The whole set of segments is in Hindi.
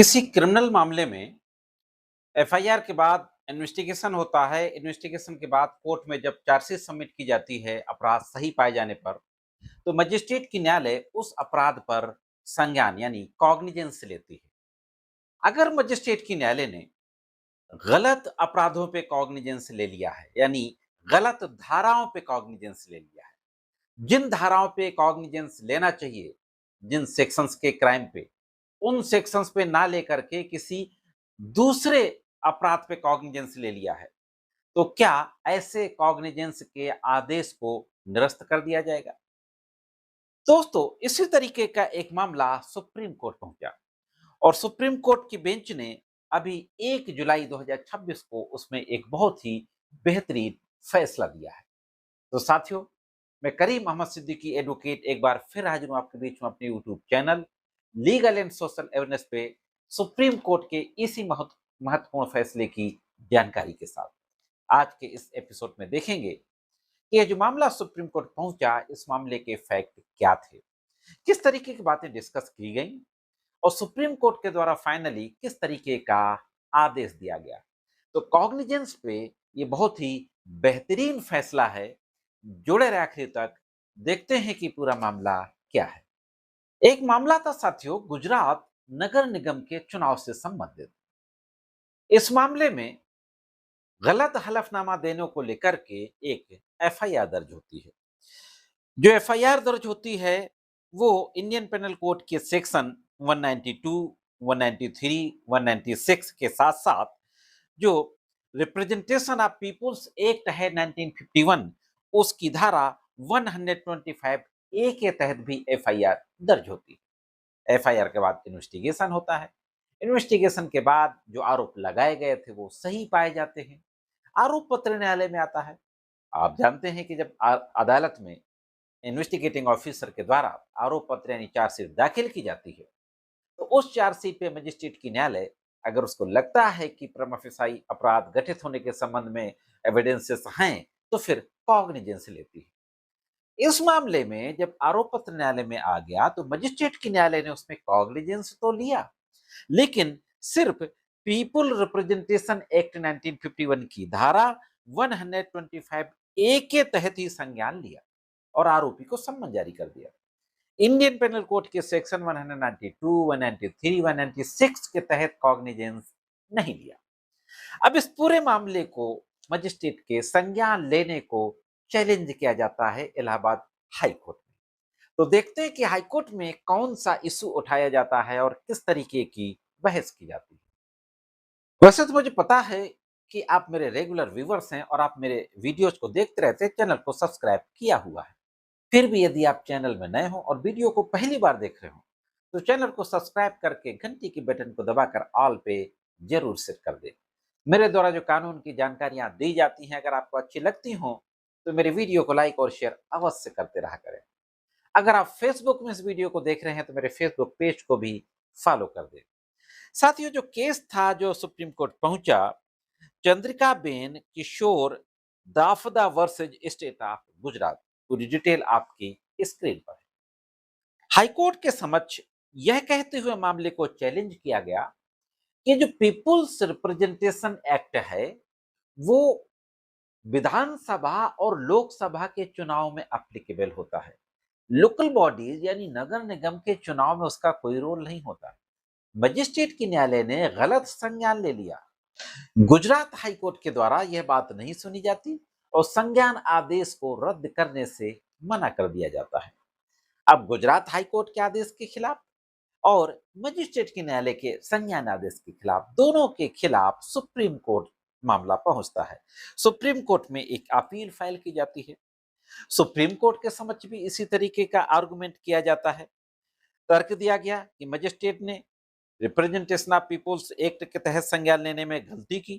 किसी क्रिमिनल मामले में एफआईआर के बाद इन्वेस्टिगेशन होता है। इन्वेस्टिगेशन के बाद कोर्ट में जब चार्जशीट सबमिट की जाती है अपराध सही पाए जाने पर, तो मजिस्ट्रेट की न्यायालय उस अपराध पर संज्ञान यानी कॉग्निजेंस लेती है। अगर मजिस्ट्रेट की न्यायालय ने गलत अपराधों पे कॉग्निजेंस ले लिया है, यानी गलत धाराओं पे कॉग्निजेंस ले लिया है, जिन धाराओं पे कॉग्निजेंस लेना चाहिए, जिन सेक्शंस के क्राइम पे, उन सेक्शंस पे ना लेकर के किसी दूसरे अपराध पे कॉग्निजेंस ले लिया है, तो क्या ऐसे कॉग्निजेंस के आदेश को निरस्त कर दिया जाएगा? दोस्तों, इसी तरीके का एक मामला सुप्रीम कोर्ट पहुंचा और सुप्रीम कोर्ट की बेंच ने अभी 1 जुलाई 2026 को उसमें एक बहुत ही बेहतरीन फैसला दिया है। तो साथियों, मैं करीम मोहम्मद सिद्दीकी एडवोकेट एक बार फिर हाजिर हूं आपके बीच में अपने YouTube channel legal and social awareness पे सुप्रीम कोर्ट के इसी महत्वपूर्ण फैसले की जानकारी के साथ। आज के इस एपिसोड में देखेंगे कि यह जो मामला सुप्रीम कोर्ट पहुंचा, इस मामले के फैक्ट क्या थे, किस तरीके की बातें डिस्कस की गई और सुप्रीम कोर्ट के द्वारा फाइनली किस तरीके का आदेश दिया गया। तो कॉग्निजेंस पे ये बहुत ही बेहतरीन फैसला है। जुड़े रहे आखिर तक, देखते हैं कि पूरा मामला क्या है। एक मामला था साथियों गुजरात नगर निगम के चुनाव से संबंधित। इस मामले में गलत हलफनामा देने को लेकर के एक एफआईआर दर्ज होती है। जो एफआईआर दर्ज होती है वो इंडियन पेनल कोड के सेक्शन 192, 193, 196 के साथ साथ जो रिप्रेजेंटेशन ऑफ पीपुल्स एक्ट है 1951, उसकी धारा 125 ए के तहत भी एफआईआर दर्ज होती है। एफआईआर के बाद इन्वेस्टिगेशन होता है। इन्वेस्टिगेशन के बाद जो आरोप लगाए गए थे वो सही पाए जाते हैं। आरोप पत्र न्यायालय में आता है। आप जानते हैं कि जब अदालत में इन्वेस्टिगेटिंग ऑफिसर के द्वारा आरोप पत्र यानी चार्जशीट दाखिल की जाती है, तो उस चार्जशीट पे मजिस्ट्रेट की न्यायालय अगर उसको लगता है कि प्रमा फेसाई अपराध घटित होने के संबंध में एविडेंसेस हैं, तो फिर कॉग्निजेंस लेती है। इस मामले में जब आरोप पत्र न्यायालय में आ गया तो मजिस्ट्रेट की न्यायालय ने उसमें कॉग्निजेंस तो लिया, लेकिन सिर्फ पीपुल रिप्रेजेंटेशन एक्ट 1951 की धारा 125 ए के तहत ही संज्ञान लिया और आरोपी को सम्मन जारी कर दिया। इंडियन पेनल कोड के सेक्शन 192, 193, 196 के तहत कॉग्निजेंस नहीं लिया। अब इस पूरे मामले को मजिस्ट्रेट के संज्ञान लेने को चैलेंज किया जाता है इलाहाबाद हाई कोर्ट में। तो देखते हैं कि हाई कोर्ट में कौन सा इशू उठाया जाता है और किस तरीके की बहस की जाती है। वैसे तो मुझे पता है कि आप मेरे रेगुलर व्यूवर्स हैं और आप मेरे वीडियोज को देखते रहते हैं, चैनल को सब्सक्राइब किया हुआ है। फिर भी यदि आप चैनल में नए हो और वीडियो को पहली बार देख रहे हो, तो चैनल को सब्सक्राइब करके घंटी की बटन को दबाकर ऑल पे जरूर सेट कर दें। मेरे द्वारा जो कानून की जानकारियां दी जाती हैं, अगर आपको अच्छी लगती हो तो मेरे वीडियो को लाइक और शेयर अवश्य करते रहा करें। अगर आप फेसबुक में इस वीडियो को देख रहे हैं तो मेरे फेसबुक पेज को भी फॉलो कर दें। साथियों, जो केस था जो सुप्रीम कोर्ट पहुंचा, Chandrika Ben Kishore Dafda versus state of Gujarat, पूरी डिटेल आपकी स्क्रीन पर है। हाईकोर्ट के समक्ष यह कहते हुए मामले को चैलेंज किया गया कि जो पीपुल्स रिप्रेजेंटेशन एक्ट है वो विधानसभा और लोकसभा के चुनाव में एप्लीकेबल होता है। लोकल बॉडीज यानी नगर निगम के चुनाव में उसका कोई रोल नहीं होता। मजिस्ट्रेट की न्यायालय ने गलत संज्ञान ले लिया। गुजरात हाई कोर्ट के द्वारा यह बात नहीं सुनी जाती और संज्ञान आदेश को रद्द करने से मना कर दिया जाता है। अब गुजरात हाई कोर्ट के आदेश के खिलाफ और मजिस्ट्रेट के न्यायालय के संज्ञान आदेश के खिलाफ, दोनों के खिलाफ सुप्रीम कोर्ट मामला पहुंचता है। सुप्रीम कोर्ट में एक अपील फाइल की जाती है। सुप्रीम कोर्ट के समक्ष भी इसी तरीके का आर्गुमेंट किया जाता है। तर्क दिया गया कि मजिस्ट्रेट ने रिप्रेजेंटेशन ऑफ पीपुल्स एक्ट के तहत संज्ञान लेने में गलती की,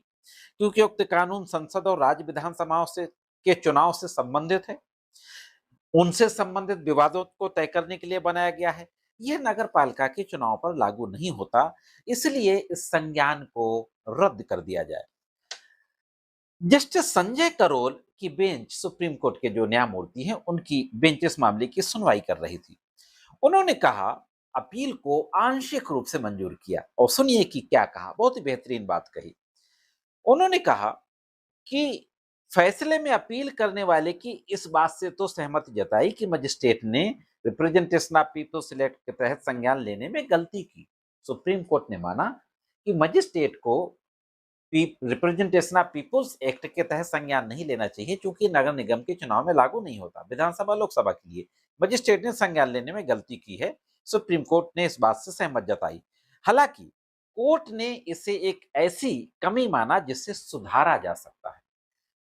क्योंकि उक्त कानून संसद और राज्य विधानसभाओं से के चुनाव से संबंधित है। उनसे संबंधित विवादों को तय करने के लिए बनाया गया है। यह नगर पालिका के चुनाव पर लागू नहीं होता, इसलिए इस संज्ञान को रद्द कर दिया जाए। जस्टिस संजय करोल की बेंच, सुप्रीम कोर्ट के जो न्यायमूर्ति हैं, उनकी बेंच इस मामले की सुनवाई कर रही थी। उन्होंने कहा अपील को आंशिक रूप से मंजूर किया। और सुनिए कि क्या कहा, बहुत ही बेहतरीन बात कही। उन्होंने कहा कि फैसले में अपील करने वाले की इस बात से तो सहमति जताई कि मजिस्ट्रेट ने रिप्रेजेंटेशन ऑफ पीपल्स एक्ट के तहत संज्ञान लेने में गलती की। सुप्रीम कोर्ट ने माना कि मजिस्ट्रेट को रिप्रेजेंटेशन ऑफ पीपल्स एक्ट के तहत संज्ञान नहीं लेना चाहिए, क्योंकि नगर निगम के चुनाव में लागू नहीं होता, विधानसभा लोकसभा के लिए। मजिस्ट्रेट ने संज्ञान लेने में गलती की है। सुप्रीम कोर्ट ने इस बात से सहमत जताई। हालांकि कोर्ट ने इसे एक ऐसी कमी माना जिससे सुधारा जा सकता है।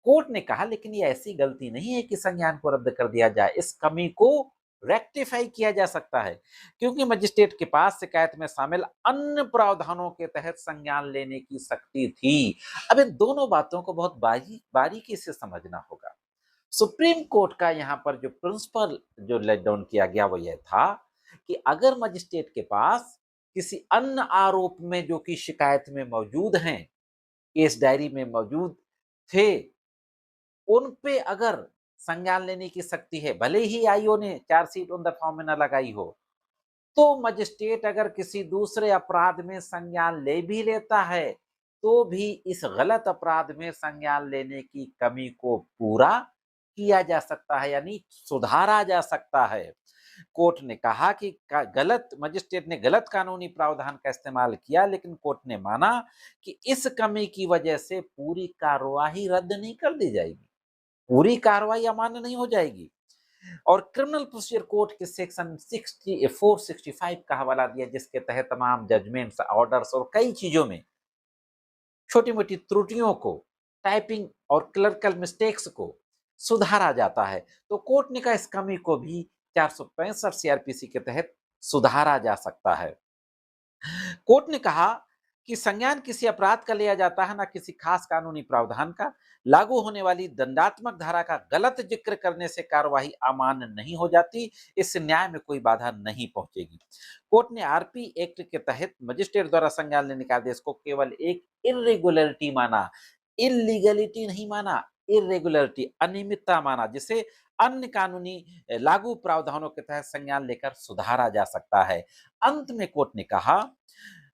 कोर्ट ने कहा लेकिन ये ऐसी गलती नहीं है कि संज्ञान को रद्द कर दिया जाए, इस कमी को रेक्टिफाई किया जा सकता है, क्योंकि मजिस्ट्रेट के पास शिकायत में शामिल अन्य प्रावधानों के तहत संज्ञान लेने की शक्ति थी। अब इन दोनों बातों को बहुत बारीकी से समझना होगा। सुप्रीम कोर्ट का यहाँ पर जो प्रिंसिपल जो लेट डाउन किया गया वो यह था कि अगर मजिस्ट्रेट के पास किसी अन्य आरोप में जो कि शिकायत में मौजूद हैं, केस डायरी में मौजूद थे, उन पे अगर संज्ञान लेने की शक्ति है, भले ही आईओ ने चार्जशीट उन दफाओं में न लगाई हो, तो मजिस्ट्रेट अगर किसी दूसरे अपराध में संज्ञान ले भी लेता है, तो भी इस गलत अपराध में संज्ञान लेने की कमी को पूरा किया जा सकता है, यानी सुधारा जा सकता है। कोर्ट ने कहा कि गलत मजिस्ट्रेट ने गलत कानूनी प्रावधान का इस्तेमाल किया, लेकिन कोर्ट ने माना कि इस कमी की वजह से पूरी कार्यवाही रद्द नहीं कर दी जाएगी, पूरी कार्रवाई अमान्य नहीं हो जाएगी। और क्रिमिनल प्रोसीजर कोड के सेक्शन 465 का हवाला दिया, जिसके तहत तमाम जजमेंट्स, ऑर्डर्स और कई चीजों में छोटी-मोटी त्रुटियों को, टाइपिंग और क्लर्कल मिस्टेक्स को सुधारा जाता है। तो कोर्ट ने कहा इस कमी को भी 465 सीआरपीसी के तहत सुधारा जा सकता है। कोर्ट ने कहा कि संज्ञान किसी अपराध का लिया जाता है, ना किसी खास कानूनी प्रावधान का। लागू होने वाली दंडात्मक धारा का गलत जिक्र करने से कार्यवाही अमान्य नहीं हो जाती, इससे न्याय में कोई बाधा नहीं पहुंचेगी। कोर्ट ने आरपी एक्ट के तहत मजिस्ट्रेट द्वारा संज्ञान लेने के आदेश को केवल एक इरेगुलरिटी माना, इलीगलिटी नहीं माना, इरेगुलरिटी अनियमितता माना, जिसे अन्य कानूनी लागू प्रावधानों के तहत संज्ञान लेकर सुधारा जा सकता है। अंत में कोर्ट ने कहा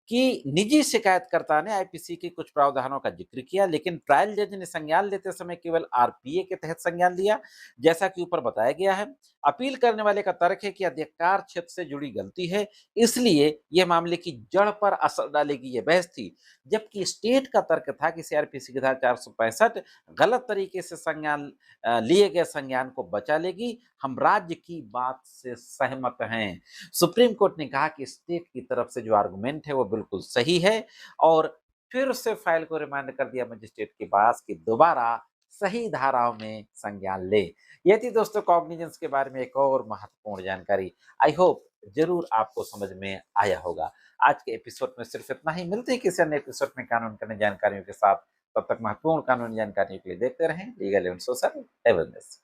कि निजी शिकायतकर्ता ने आईपीसी के कुछ प्रावधानों का जिक्र किया, लेकिन ट्रायल जज ने संज्ञान लेते समय केवल आरपीए के तहत संज्ञान लिया, जैसा कि ऊपर बताया गया है। अपील करने वाले का तर्क है कि अधिकार क्षेत्र से जुड़ी गलती है, इसलिए यह मामले की जड़ पर असर डालेगी, यह बहस थी। जबकि स्टेट का तर्क था कि सीआरपीसी की धारा 465 गलत तरीके से संज्ञान लिए गए संज्ञान को बचा लेगी। हम राज्य की बात से सहमत हैं। सुप्रीम कोर्ट ने कहा कि स्टेट की तरफ से जो आर्गुमेंट है वो बिल्कुल सही है, और फिर से फाइल को रिमाइंड कर दिया मजिस्ट्रेट के पास कि दोबारा सही धाराओं में संज्ञान ले। ये थी दोस्तों कॉग्निजेंस के बारे में एक और महत्वपूर्ण जानकारी। आई होप जरूर आपको समझ में आया होगा। आज के एपिसोड में सिर्फ इतना ही। मिलते हैं किसी अन्य एपिसोड में कानून करने जानकारियों के साथ। तब तक महत्वपूर्ण कानूनी जानकारियों के लिए देखते रहें लीगल एंड सोशल अवेयरनेस।